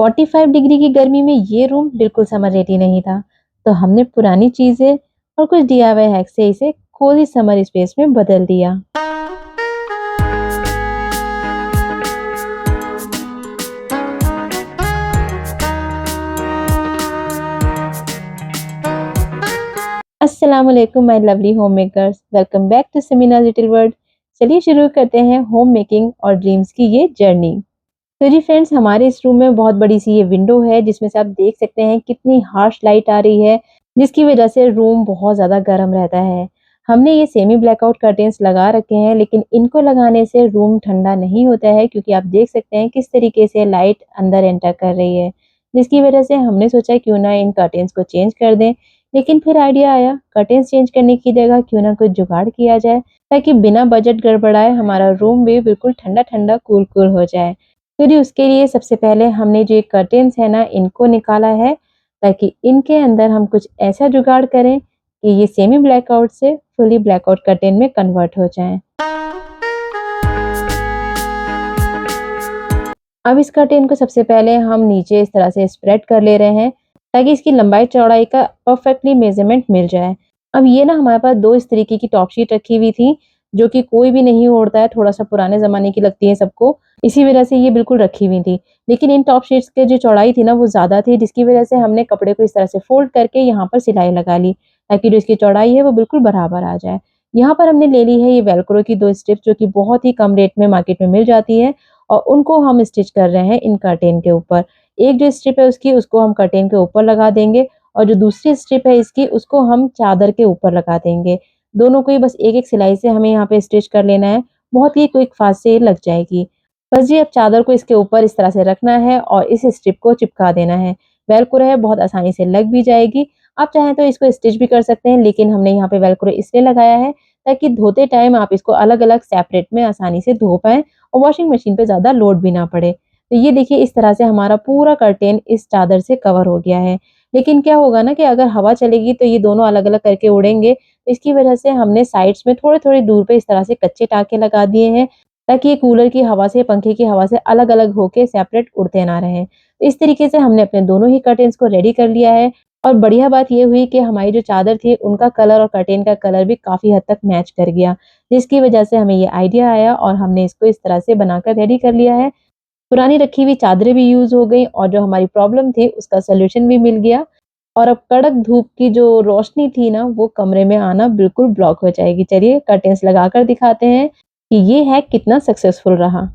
45 degree की गर्मी में ये रूम बिल्कुल समर रेडी नहीं था। तो हमने पुरानी चीजें और कुछ डीआईवाई हैक से इसे कोजी समर स्पेस में बदल दिया। अस्सलाम वालेकुम my lovely home makers, welcome back to Sameena little world. चलिए शुरू करते हैं होम मेकिंग और ड्रीम्स की ये जर्नी। तो जी फ्रेंड्स, हमारे इस रूम में बहुत बड़ी सी ये विंडो है जिसमें से आप देख सकते हैं कितनी हार्श लाइट आ रही है, जिसकी वजह से रूम बहुत ज़्यादा गर्म रहता है। हमने ये सेमी ब्लैकआउट कर्टेन्स लगा रखे हैं, लेकिन इनको लगाने से रूम ठंडा नहीं होता है, क्योंकि आप देख सकते हैं किस तरीके से लाइट अंदर एंटर कर रही है, जिसकी वजह से हमने सोचा क्यों ना इन कर्टेन्स को चेंज कर दें। लेकिन फिर आइडिया आया, कर्टेन्स चेंज करने की जगह क्यों ना कुछ जुगाड़ किया जाए, ताकि बिना बजट गड़बड़ाए हमारा रूम भी बिल्कुल ठंडा ठंडा कूल कूल हो जाए। तो जी उसके लिए सबसे पहले हमने जो ये कर्टेन्स है ना, इनको निकाला है, ताकि इनके अंदर हम कुछ ऐसा जुगाड़ करें कि ये सेमी ब्लैकआउट से फुली ब्लैकआउट कर्टेन में कन्वर्ट हो जाएं। अब इस कर्टेन को सबसे पहले हम नीचे इस तरह से स्प्रेड कर ले रहे हैं, ताकि इसकी लंबाई चौड़ाई का परफेक्टली मेजरमेंट मिल जाए। अब ये ना हमारे पास दो इस तरीके की टॉप शीट रखी हुई थी, जो कि कोई भी नहीं ओढ़ता है, थोड़ा सा पुराने ज़माने की लगती है सबको, इसी वजह से ये बिल्कुल रखी हुई थी। लेकिन इन टॉप शीट्स की जो चौड़ाई थी ना वो ज़्यादा थी, जिसकी वजह से हमने कपड़े को इस तरह से फ़ोल्ड करके यहाँ पर सिलाई लगा ली, ताकि जो इसकी चौड़ाई है वो बिल्कुल बराबर आ जाए। यहाँ पर हमने ले ली है ये वेलक्रो की 2 स्ट्रिप्स, जो कि बहुत ही कम रेट में मार्केट में मिल जाती है, और उनको हम स्टिच कर रहे हैं इन कर्टेन के ऊपर। एक जो स्ट्रिप है उसकी, उसको हम कर्टेन के ऊपर लगा देंगे, और जो दूसरी स्ट्रिप है इसकी, उसको हम चादर के ऊपर लगा देंगे। दोनों को ही बस एक-एक सिलाई से हमें यहाँ पे स्टिच कर लेना है, बहुत ही क्विक फास्ट से ये लग जाएगी। बस जी अब चादर को इसके ऊपर इस तरह से रखना है और इस स्ट्रिप को चिपका देना है। वेलक्रो है, बहुत आसानी से लग भी जाएगी। आप चाहें तो इसको स्टिच भी कर सकते हैं, लेकिन हमने यहाँ पे वेलक्रो इसलिए लगाया है ताकि धोते टाइम आप इसको अलग-अलग सेपरेट में आसानी से धो पाएँ और वॉशिंग मशीन पे ज़्यादा लोड भी ना पड़े। तो ये देखिए इस तरह से हमारा पूरा कर्टेन इस चादर से कवर हो गया है। लेकिन क्या होगा ना कि अगर हवा चलेगी तो ये दोनों अलग-अलग करके उड़ेंगे। तो इसकी वजह से हमने साइड्स में थोड़े-थोड़े दूर पे इस तरह से कच्चे टाँके लगा दिए हैं, ताकि ये कूलर की हवा से, पंखे की हवा से अलग-अलग होके सेपरेट उड़ते ना रहें। तो इस तरीके से हमने अपने दोनों ही कर्टेन्स को रेडी कर लिया है, और बढ़िया बात ये हुई कि हमारी जो चादर थी उनका कलर और कर्टेन का कलर भी काफ़ी हद तक मैच कर गया, जिसकी वजह से हमें ये आइडिया आया और हमने इसको इस तरह से बनाकर रेडी कर लिया है। पुरानी रखी हुई चादरें भी यूज़ हो गई, और जो हमारी प्रॉब्लम थी उसका सॉल्यूशन भी मिल गया, और अब कड़क धूप की जो रोशनी थी ना वो कमरे में आना बिल्कुल ब्लॉक हो जाएगी। चलिए कर्टेन्स लगाकर दिखाते हैं कि ये हैक कितना सक्सेसफुल रहा।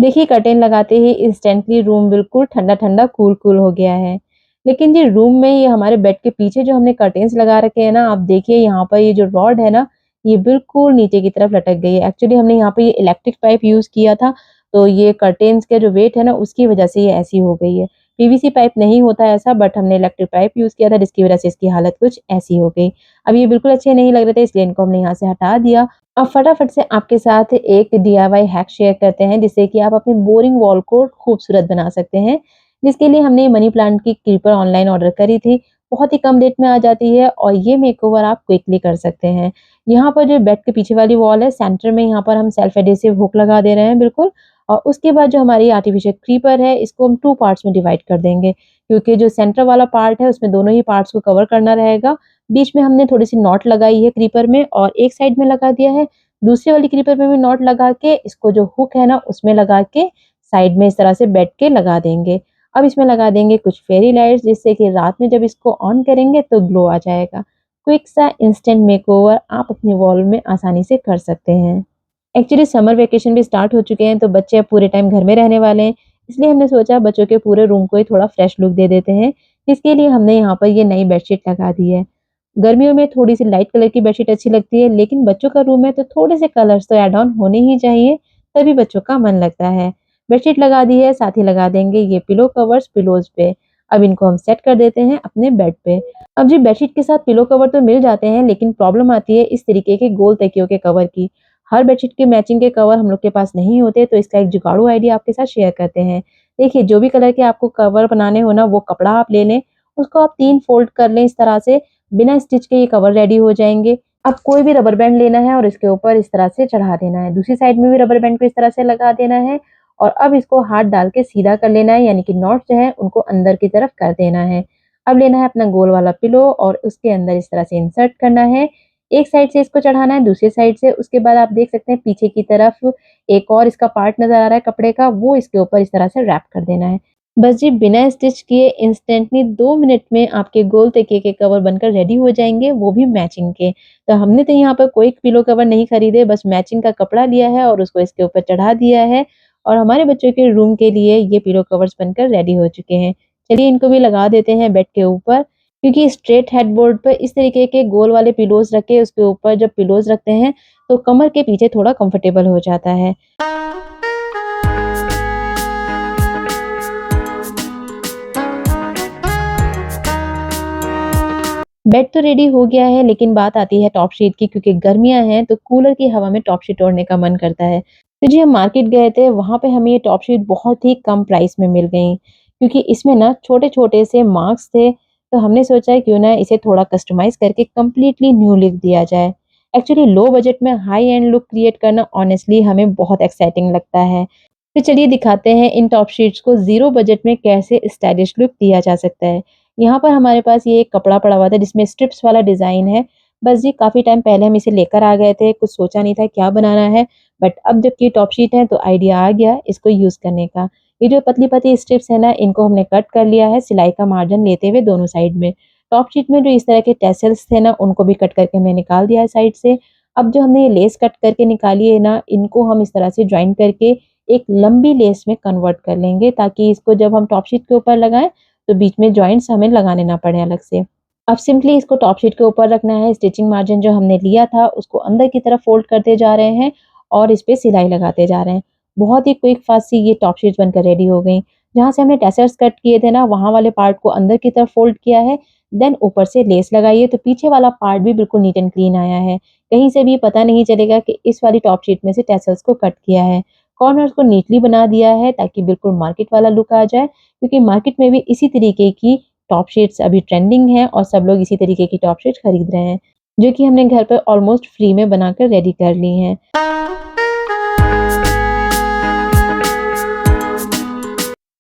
देखिए कर्टेन लगाते ही इंस्टेंटली रूम बिल्कुल ठंडा-ठंडा, कूल-कूल हो गया है। लेकिन जी रूम में ये हमारे बेड के पीछे जो हमने कर्टेन्स लगा रखे हैं ना, आप देखिए यहाँ पर ये जो रॉड है ना, ये बिल्कुल नीचे की तरफ लटक गई है। एक्चुअली हमने यहाँ पे ये इलेक्ट्रिक पाइप यूज़ किया था, तो ये कर्टेन्स का जो वेट है ना उसकी वजह से ये ऐसी हो गई है। पीवीसी पाइप नहीं होता ऐसा, बट हमने इलेक्ट्रिक पाइप यूज़ किया था, जिसकी वजह से इसकी हालत कुछ ऐसी हो गई। अब ये बिल्कुल अच्छे नहीं लग रहे थे, इसलिए इनको हमने यहाँ से हटा दिया। अब फटाफट से आपके साथ एक डीआईवाई हैक शेयर करते हैं, जिससे कि आप अपनी बोरिंग वॉल को खूबसूरत बना सकते हैं। जिसके लिए हमने मनी प्लांट की क्रीपर ऑनलाइन ऑर्डर करी थी। बहुत ही कम रेट में आ जाती है, और ये मेकओवर आप क्विकली कर सकते हैं। यहाँ पर जो बेड के पीछे वाली वॉल है, सेंटर में यहाँ पर हम सेल्फ एडेसिव हुक लगा दे रहे हैं बिल्कुल, और उसके बाद जो हमारी आर्टिफिशियल क्रीपर है इसको हम 2 पार्ट्स में डिवाइड कर देंगे, क्योंकि जो सेंटर वाला पार्ट है उसमें दोनों ही पार्ट्स को कवर करना रहेगा। बीच में हमने थोड़ी-सी नॉट लगाई है क्रीपर में, और एक साइड में लगा दिया है। दूसरे वाली क्रीपर में भी नॉट लगा के इसको जो हुक है ना उसमें लगा के साइड में इस तरह से बेड के लगा देंगे। अब इसमें लगा देंगे कुछ फेरी लाइट्स, जिससे कि रात में जब इसको ऑन करेंगे तो ग्लो आ जाएगा। क्विक सा इंस्टेंट मेकओवर आप अपनी वॉल में आसानी से कर सकते हैं। एक्चुअली समर वेकेशन भी स्टार्ट हो चुके हैं, तो बच्चे अब पूरे टाइम घर में रहने वाले हैं, इसलिए हमने सोचा बच्चों के पूरे रूम को ही थोड़ा फ्रेश लुक दे देते हैं। इसके लिए हमने यहाँ पर ये नई बेडशीट लगा दी है। गर्मियों में थोड़ी-सी लाइट कलर की बेडशीट अच्छी लगती है, लेकिन बच्चों का रूम है तो थोड़े से कलर्स तो ऐड ऑन होने ही चाहिए, तभी बच्चों का मन लगता है। बेडशीट लगा दी है, साथ ही लगा देंगे ये पिलो कवर्स पिलोज़ पे। अब इनको हम सेट कर देते हैं अपने बेड पे। अब जी बेडशीट के साथ पिलो कवर तो मिल जाते हैं, लेकिन प्रॉब्लम आती है इस तरीके के गोल तकियों के कवर की। हर बेडशीट के मैचिंग के कवर हम लोग के पास नहीं होते, तो इसका एक जुगाड़ू आइडिया आपके साथ शेयर करते हैं। देखिए जो भी कलर के आपको कवर बनाने हो ना, वो कपड़ा आप ले लें, उसको आप 3 फोल्ड कर लें इस तरह से, बिना स्टिच के ये कवर रेडी हो जाएँगे। अब कोई भी रबर बैंड लेना है और इसके ऊपर इस तरह से चढ़ा देना है। दूसरी साइड में भी रबर बैंड को इस तरह से लगा देना है और अब इसको हाथ डाल के सीधा कर लेना है, यानी कि नॉट जो है उनको अंदर की तरफ कर देना है। अब लेना है अपना गोल वाला पिलो और उसके अंदर इस तरह से इंसर्ट करना है। एक साइड से इसको चढ़ाना है, दूसरी साइड से। उसके बाद आप देख सकते हैं पीछे की तरफ एक और इसका पार्ट नज़र आ रहा है कपड़े का, वो इसके ऊपर इस तरह से रैप कर देना है। बस जी बिना स्टिच किए इंस्टेंटली 2 मिनट में आपके गोल तकिए के कवर बनकर रेडी हो जाएँगे, वो भी मैचिंग के। तो हमने तो यहाँ पर कोई पिलो कवर नहीं खरीदे, बस मैचिंग का कपड़ा लिया है और उसको इसके ऊपर चढ़ा दिया है और हमारे बच्चों के रूम के लिए ये पिलो कवर्स बनकर रेडी हो चुके हैं। चलिए इनको भी लगा देते हैं बेड के ऊपर, क्योंकि स्ट्रेट हेडबोर्ड पर इस तरीके के गोल वाले पिलोज़ रख के उसके ऊपर जब पिलोज़ रखते हैं, तो कमर के पीछे थोड़ा कंफर्टेबल हो जाता है। बेड तो रेडी हो गया है, लेकिन बात आती है टॉप शीट की, क्योंकि गर्मियाँ हैं तो कूलर की हवा में टॉप शीट ओढ़ने का मन करता है। तो जी हम मार्केट गए थे, वहाँ पे हमें ये टॉप शीट बहुत ही कम प्राइस में मिल गई, क्योंकि इसमें ना छोटे-छोटे से मार्क्स थे, तो हमने सोचा क्यों ना इसे थोड़ा कस्टमाइज़ करके कंप्लीटली न्यू लुक दिया जाए। एक्चुअली लो बजट में हाई एंड लुक क्रिएट करना ऑनेस्टली हमें बहुत एक्साइटिंग लगता है। तो चलिए दिखाते हैं इन टॉप शीट्स को ज़ीरो बजट में कैसे स्टाइलिश लुक दिया जा सकता है। यहाँ पर हमारे पास ये एक कपड़ा पड़ा हुआ था जिसमें स्ट्रिप्स वाला डिज़ाइन है। बस जी काफ़ी टाइम पहले हम इसे लेकर आ गए थे, कुछ सोचा नहीं था क्या बनाना है, बट अब जबकि टॉप शीट है तो आइडिया आ गया इसको यूज़ करने का। ये जो पतली-पतली स्ट्रिप्स है ना, इनको हमने कट कर लिया है सिलाई का मार्जिन लेते हुए दोनों साइड में। टॉप शीट में जो इस तरह के टैसल्स थे ना, उनको भी कट करके हमने निकाल दिया है साइड से। अब जो हमने ये लेस कट करके निकाली है ना, इनको हम इस तरह से जॉइन करके एक लंबी लेस में कन्वर्ट कर लेंगे, ताकि इसको जब हम टॉप शीट के ऊपर लगाएँ तो बीच में जॉइंट्स हमें लगाने ना पड़े अलग से। अब सिंपली इसको टॉप शीट के ऊपर रखना है, स्टिचिंग मार्जिन जो हमने लिया था उसको अंदर की तरफ फ़ोल्ड करते जा रहे हैं और इस पे सिलाई लगाते जा रहे हैं। बहुत ही क्विक फास्ट सी ये टॉप शीट्स बनकर रेडी हो गई। जहाँ से हमने टैसल्स कट किए थे ना, वहाँ वाले पार्ट को अंदर की तरफ फ़ोल्ड किया है, देन ऊपर से लेस लगाई है, तो पीछे वाला पार्ट भी बिल्कुल नीट एंड क्लीन आया है। कहीं से भी पता नहीं चलेगा कि इस वाली टॉप शीट में से टैसल्स को कट किया है। कॉर्नर्स को नीटली बना दिया है ताकि बिल्कुल मार्केट वाला लुक आ जाए, क्योंकि मार्केट में भी इसी तरीके की टॉप शीट्स अभी ट्रेंडिंग है और सब लोग इसी तरीके की टॉप शीट्स खरीद रहे हैं, जो कि हमने घर पर ऑलमोस्ट फ्री में बनाकर रेडी कर ली हैं।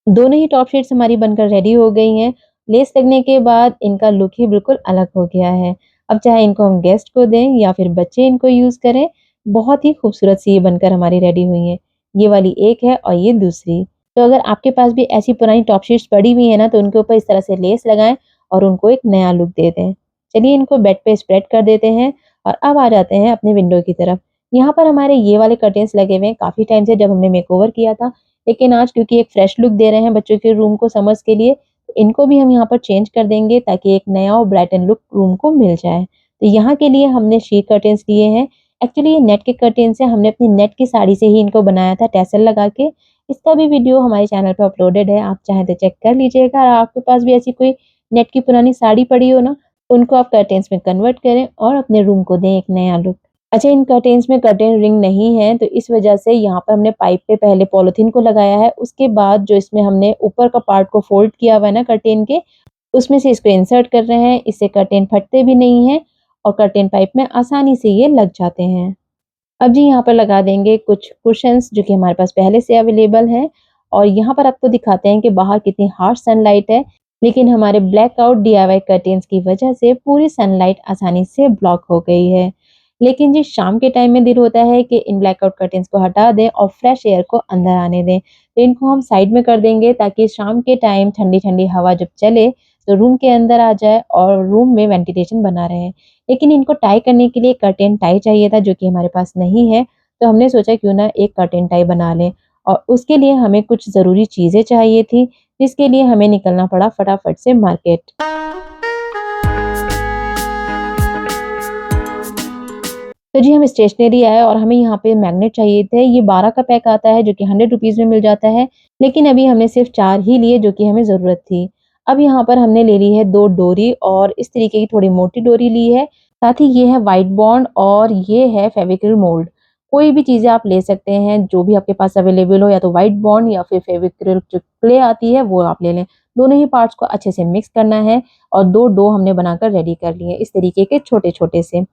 दोनों ही टॉप शीट्स हमारी बनकर रेडी हो गई हैं। लेस लगने के बाद इनका लुक ही बिल्कुल अलग हो गया है। अब चाहे इनको हम गेस्ट को दें या फिर बच्चे इनको यूज़ करें, बहुत ही खूबसूरत सी ये बनकर हमारी रेडी हुई हैं। ये वाली एक है और ये दूसरी। तो अगर आपके पास भी ऐसी पुरानी टॉप शीट्स पड़ी हुई है ना, तो उनके ऊपर इस तरह से लेस लगाएँ और उनको एक नया लुक दे दें। चलिए इनको बेड पे स्प्रेड कर देते हैं और अब आ जाते हैं अपने विंडो की तरफ। यहाँ पर हमारे ये वाले कर्टेन्स लगे हुए हैं काफ़ी टाइम से, जब हमने मेकओवर किया था। लेकिन आज क्योंकि एक फ्रेश लुक दे रहे हैं बच्चों के रूम को समर्स के लिए, तो इनको भी हम यहाँ पर चेंज कर देंगे ताकि एक नया और ब्राइटन लुक रूम को मिल जाए। तो यहाँ के लिए हमने शी कर्टेन्स लिए हैं। एक्चुअली ये नेट के कर्टेन्स हैं, हमने अपनी नेट की साड़ी से ही इनको बनाया था टैसल लगा के। इसका भी वीडियो हमारे चैनल पे अपलोडेड है, आप चाहें तो चेक कर लीजिएगा। और आपके पास भी ऐसी कोई नेट की पुरानी साड़ी पड़ी हो ना, तो उनको आप कर्टेन्स में कन्वर्ट करें और अपने रूम को दें एक नया लुक। अच्छा, इन कर्टेन्स में कर्टेन रिंग नहीं है, तो इस वजह से यहाँ पर हमने पाइप पे पहले पॉलीथीन को लगाया है, उसके बाद जो इसमें हमने ऊपर का पार्ट को फ़ोल्ड किया हुआ है ना कर्टेन के, उसमें से इसको इंसर्ट कर रहे हैं। इससे कर्टेन फटते भी नहीं हैं और कर्टेन पाइप में आसानी से ये लग जाते हैं। अब जी यहाँ पर लगा देंगे कुछ कुशन्स जो कि हमारे पास पहले से अवेलेबल हैं, और यहाँ पर आपको दिखाते हैं कि बाहर कितनी हार्श सनलाइट है, लेकिन हमारे ब्लैकआउट डीआईवाई कर्टेन्स की वजह से पूरी सनलाइट आसानी से ब्लॉक हो गई है। लेकिन जी शाम के टाइम में दिल होता है कि इन ब्लैकआउट कर्टेन्स को हटा दें और फ्रेश एयर को अंदर आने दें। तो इनको हम साइड में कर देंगे ताकि शाम के टाइम ठंडी-ठंडी हवा जब चले तो रूम के अंदर आ जाए और रूम में वेंटिलेशन बना रहे। लेकिन इनको टाई करने के लिए कर्टेन टाई चाहिए था, जो कि हमारे पास नहीं है, तो हमने सोचा क्यों ना एक कर्टेन टाई बना लें, और उसके लिए हमें कुछ ज़रूरी चीज़ें चाहिए थी, जिसके लिए हमें निकलना पड़ा फटाफट से मार्केट। तो जी हम स्टेशनरी आए और हमें यहाँ पे मैग्नेट चाहिए थे। ये 12 का पैक आता है जो कि 100 रुपीज़ में मिल जाता है, लेकिन अभी हमने सिर्फ़ 4 ही लिए जो कि हमें ज़रूरत थी। अब यहाँ पर हमने ले ली है 2 डोरी और इस तरीके की थोड़ी मोटी डोरी ली है। साथ ही ये है व्हाइट बॉन्ड और ये है फेविक्रिल मोल्ड। कोई भी चीज़ें आप ले सकते हैं, जो भी आपके पास अवेलेबल हो, या तो व्हाइट बॉन्ड या फिर फेविक्रिल जो क्ले आती है वो आप ले लें। दोनों ही पार्ट्स को अच्छे से मिक्स करना है और 2 डो हमने बनाकर रेडी कर लिए हैं, इस तरीके के छोटे-छोटे से।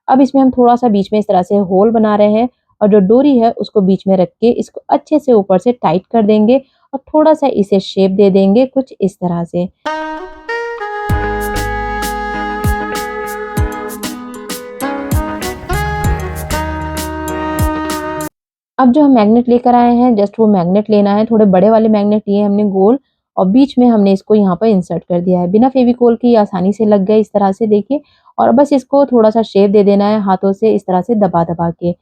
अब इसमें हम थोड़ा-सा बीच में इस तरह से होल बना रहे हैं और जो डोरी है उसको बीच में रख के इसको अच्छे से ऊपर से टाइट कर देंगे और थोड़ा-सा इसे शेप दे देंगे कुछ इस तरह से। अब जो हम मैग्नेट लेकर आए हैं, जस्ट वो मैग्नेट लेना है, थोड़े बड़े वाले मैग्नेट लिए हमने गोल और बीच में हमने इसको यहाँ पर इंसर्ट कर दिया है। बिना फेविकोल के ये आसानी से लग गए इस तरह से देखिए और बस इसको थोड़ा-सा शेप दे देना है हाथों से इस तरह से दबा-दबा के।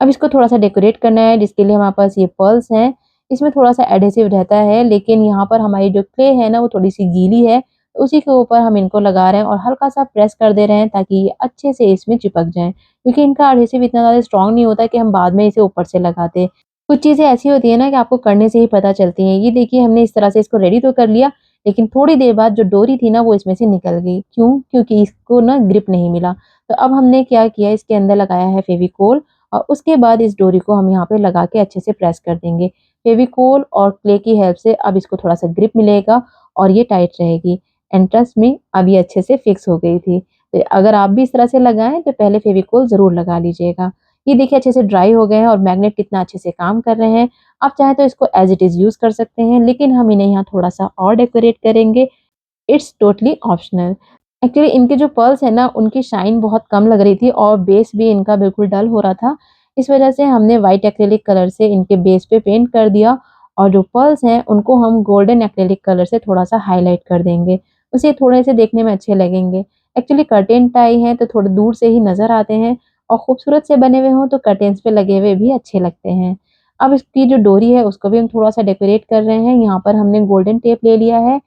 अब इसको थोड़ा-सा डेकोरेट करना है जिसके लिए हमारे पास ये पर्ल्स हैं। इसमें थोड़ा-सा एडहेसिव रहता है लेकिन यहाँ पर हमारी जो क्ले है ना वो थोड़ी-सी गीली है। तो उसी के ऊपर हम इनको लगा रहे हैं और हल्का-सा प्रेस कर दे रहे हैं ताकि ये अच्छे से इसमें चिपक जाएँ। क्योंकि इनका एडहेसिव इतना ज़्यादा स्ट्रॉन्ग नहीं होता कि हम बाद में इसे ऊपर से लगाते। कुछ चीज़ें ऐसी होती है ना कि आपको करने से ही पता चलती हैं। ये देखिए हमने इस तरह से इसको रेडी तो कर लिया लेकिन थोड़ी देर बाद जो डोरी थी ना वो इसमें से निकल गई। क्यों? क्योंकि इसको ना ग्रिप नहीं मिला। तो अब हमने क्या किया इसके अंदर लगाया है फेविकोल और उसके बाद इस डोरी को हम यहाँ पे लगा के अच्छे से प्रेस कर देंगे। फेविकोल और क्ले की हेल्प से अब इसको थोड़ा-सा ग्रिप मिलेगा और ये टाइट रहेगी। एंड ट्रस्ट मी अब ये अच्छे से फिक्स हो गई थी। तो अगर आप भी इस तरह से लगाएँ तो पहले फेविकोल ज़रूर लगा लीजिएगा। ये देखिए अच्छे से ड्राई हो गए हैं और मैग्नेट कितना अच्छे से काम कर रहे हैं। आप चाहें तो इसको एज़ इट इज़ यूज़ कर सकते हैं लेकिन हम इन्हें यहाँ थोड़ा-सा और डेकोरेट करेंगे। It's totally optional. एक्चुअली इनके जो पर्ल्स है ना उनकी शाइन बहुत कम लग रही थी और बेस भी इनका बिल्कुल डल हो रहा था। इस वजह से हमने व्हाइट एक्रिलिक कलर से इनके बेस पे पेंट कर दिया और जो पर्ल्स हैं उनको हम गोल्डन एक्रिलिक कलर से थोड़ा-सा हाइलाइट कर देंगे। उससे थोड़े से देखने में अच्छे लगेंगे। एक्चुअली कर्टेन टाई हैं तो थोड़े दूर से ही नज़र आते हैं और खूबसूरत से बने हुए हों तो कर्टेन्स पे लगे हुए भी अच्छे लगते हैं। अब इसकी जो डोरी है उसको भी हम थोड़ा-सा डेकोरेट कर रहे हैं। यहाँ पर हमने गोल्डन टेप ले लिया है।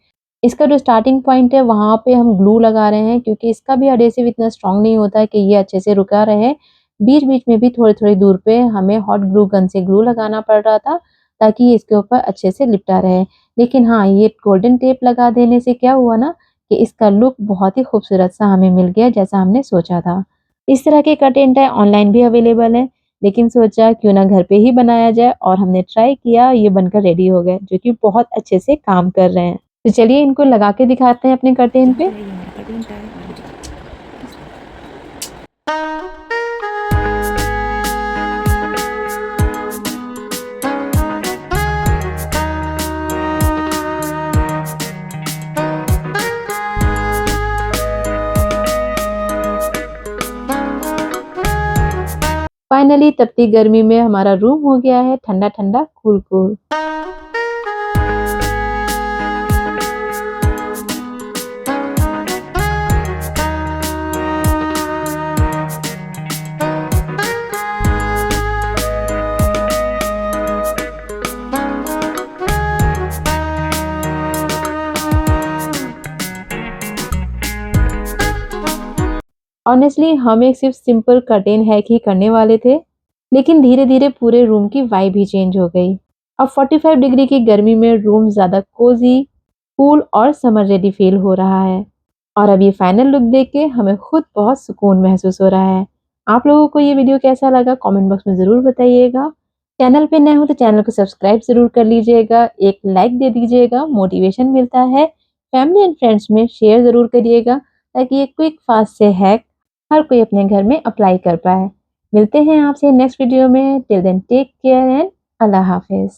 इसका जो स्टार्टिंग पॉइंट है वहाँ पे हम ग्लू लगा रहे हैं क्योंकि इसका भी एडहेसिव इतना स्ट्रॉन्ग नहीं होता है कि ये अच्छे से रुका रहे। बीच-बीच में भी थोड़ी-थोड़ी दूर पे हमें हॉट ग्लू गन से ग्लू लगाना पड़ रहा था ताकि ये इसके ऊपर अच्छे से लिपटा रहे। लेकिन हाँ, ये गोल्डन टेप लगा देने से क्या हुआ ना कि इसका लुक बहुत ही खूबसूरत सा हमें मिल गया जैसा हमने सोचा था। इस तरह के कर्टेन टाई ऑनलाइन भी अवेलेबल हैं, लेकिन सोचा क्यों ना घर पे ही बनाया जाए और हमने ट्राई किया, ये बनकर रेडी हो गए जो कि बहुत अच्छे से काम कर रहे हैं। तो चलिए इनको लगा के दिखाते हैं अपने कर्टेन पे। फाइनली तपती गर्मी में हमारा रूम हो गया है ठंडा-ठंडा, कूल-कूल। ऑनेस्टली हम एक सिर्फ सिंपल कर्टेन हैक ही करने वाले थे, लेकिन धीरे-धीरे पूरे रूम की वाइब ही चेंज हो गई। अब 45 डिग्री की गर्मी में रूम ज़्यादा कोज़ी, कूल और समर रेडी फील हो रहा है। और अब ये फाइनल लुक देख के हमें खुद बहुत सुकून महसूस हो रहा है। आप लोगों को ये वीडियो कैसा लगा कमेंट बॉक्स में ज़रूर बताइएगा। चैनल पे नए हो तो चैनल को सब्सक्राइब ज़रूर कर लीजिएगा, एक लाइक दे दीजिएगा, मोटिवेशन मिलता है। फैमिली एंड फ्रेंड्स में शेयर ज़रूर करिएगा ताकि ये क्विक फास्ट से हैक हर कोई अपने घर में अप्लाई कर पाए। मिलते हैं आपसे नेक्स्ट वीडियो में। Till then take care and अल्लाह हाफ़िज़।